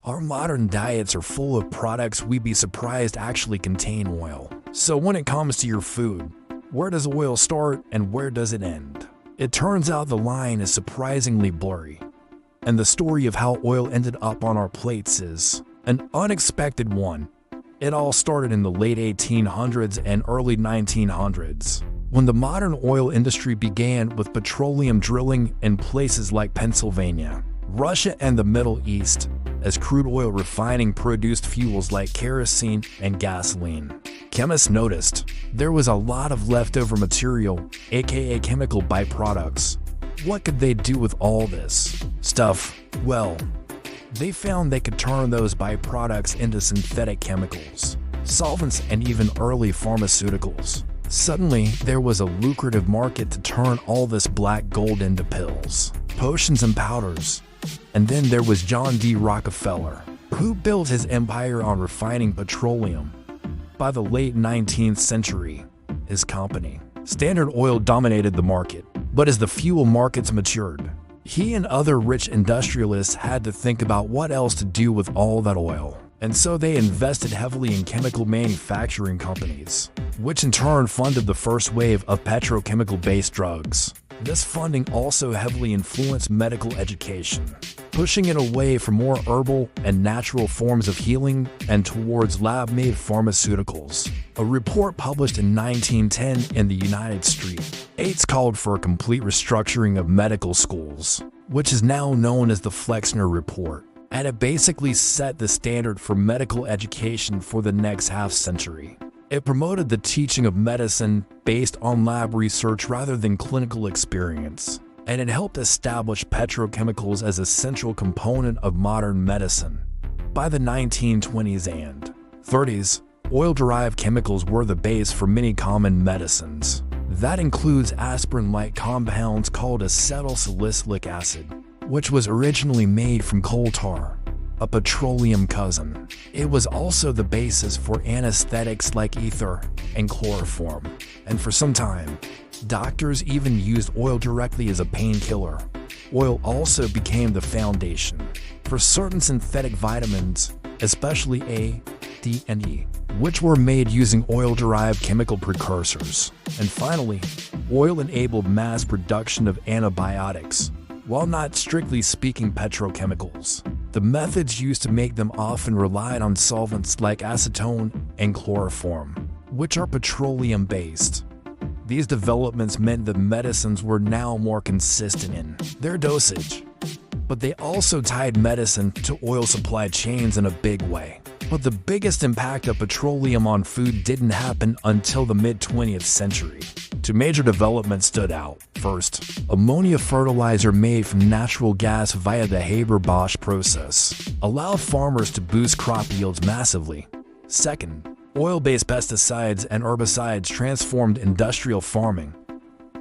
Our modern diets are full of products we'd be surprised actually contain oil. So when it comes to your food, where does oil start and where does it end? It turns out the line is surprisingly blurry. And the story of how oil ended up on our plates is an unexpected one. It all started in the late 1800s and early 1900s, when the modern oil industry began with petroleum drilling in places like Pennsylvania, Russia, and the Middle East, as crude oil refining produced fuels like kerosene and gasoline. Chemists noticed there was a lot of leftover material, aka chemical byproducts. What could they do with all this stuff? Well, they found they could turn those byproducts into synthetic chemicals, solvents, and even early pharmaceuticals. Suddenly, there was a lucrative market to turn all this black gold into pills, potions, and powders. And then there was John D. Rockefeller, who built his empire on refining petroleum. By the late 19th century, his company, Standard Oil, dominated the market. But as the fuel markets matured, he and other rich industrialists had to think about what else to do with all that oil. And so they invested heavily in chemical manufacturing companies, which in turn funded the first wave of petrochemical-based drugs. This funding also heavily influenced medical education, pushing it away from more herbal and natural forms of healing and towards lab-made pharmaceuticals. A report published in 1910 in the United States called for a complete restructuring of medical schools, which is now known as the Flexner Report, and it basically set the standard for medical education for the next half-century. It promoted the teaching of medicine based on lab research rather than clinical experience, and it helped establish petrochemicals as a central component of modern medicine. By the 1920s and 30s, oil-derived chemicals were the base for many common medicines. That includes aspirin-like compounds called acetylsalicylic acid, which was originally made from coal tar, a petroleum cousin. It was also the basis for anesthetics like ether and chloroform. And for some time, doctors even used oil directly as a painkiller. Oil also became the foundation for certain synthetic vitamins, especially A, D, and E, which were made using oil-derived chemical precursors. And finally, oil enabled mass production of antibiotics. While not strictly speaking petrochemicals, the methods used to make them often relied on solvents like acetone and chloroform, which are petroleum-based. These developments meant that medicines were now more consistent in their dosage, but they also tied medicine to oil supply chains in a big way. But the biggest impact of petroleum on food didn't happen until the mid-20th century. Two major developments stood out. First, ammonia fertilizer made from natural gas via the Haber-Bosch process allowed farmers to boost crop yields massively. Second, oil-based pesticides and herbicides transformed industrial farming.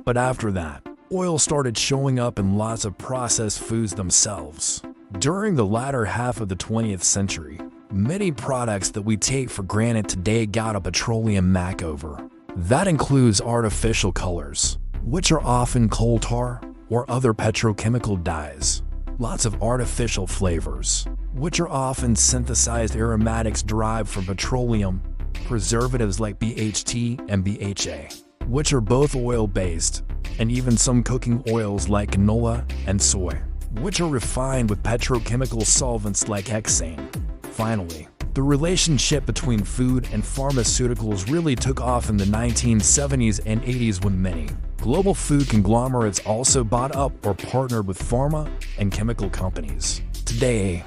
But after that, oil started showing up in lots of processed foods themselves. During the latter half of the 20th century, many products that we take for granted today got a petroleum makeover. That includes artificial colors, which are often coal tar or other petrochemical dyes. Lots of artificial flavors, which are often synthesized aromatics derived from petroleum, preservatives like BHT and BHA, which are both oil-based, and even some cooking oils like canola and soy, which are refined with petrochemical solvents like hexane. Finally, the relationship between food and pharmaceuticals really took off in the 1970s and 80s when many global food conglomerates also bought up or partnered with pharma and chemical companies. Today,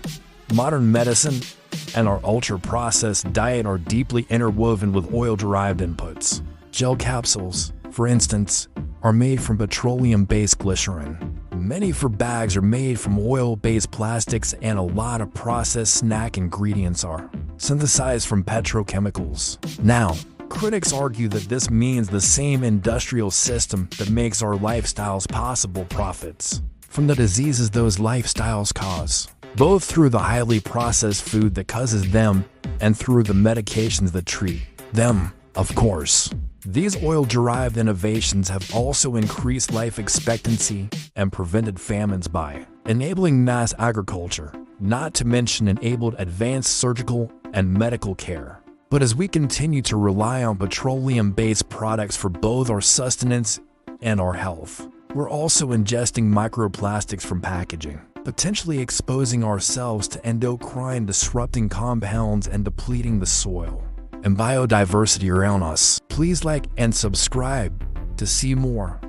modern medicine and our ultra-processed diet are deeply interwoven with oil-derived inputs. Gel capsules, for instance, are made from petroleum-based glycerin. Many for bags are made from oil-based plastics, and a lot of processed snack ingredients are synthesized from petrochemicals. Now, critics argue that this means the same industrial system that makes our lifestyles possible profits from the diseases those lifestyles cause, both through the highly processed food that causes them and through the medications that treat them, of course. These oil-derived innovations have also increased life expectancy and prevented famines by enabling mass agriculture, not to mention enabled advanced surgical and medical care. But as we continue to rely on petroleum-based products for both our sustenance and our health, we're also ingesting microplastics from packaging, potentially exposing ourselves to endocrine-disrupting compounds and depleting the soil and biodiversity around us. Please like and subscribe to see more.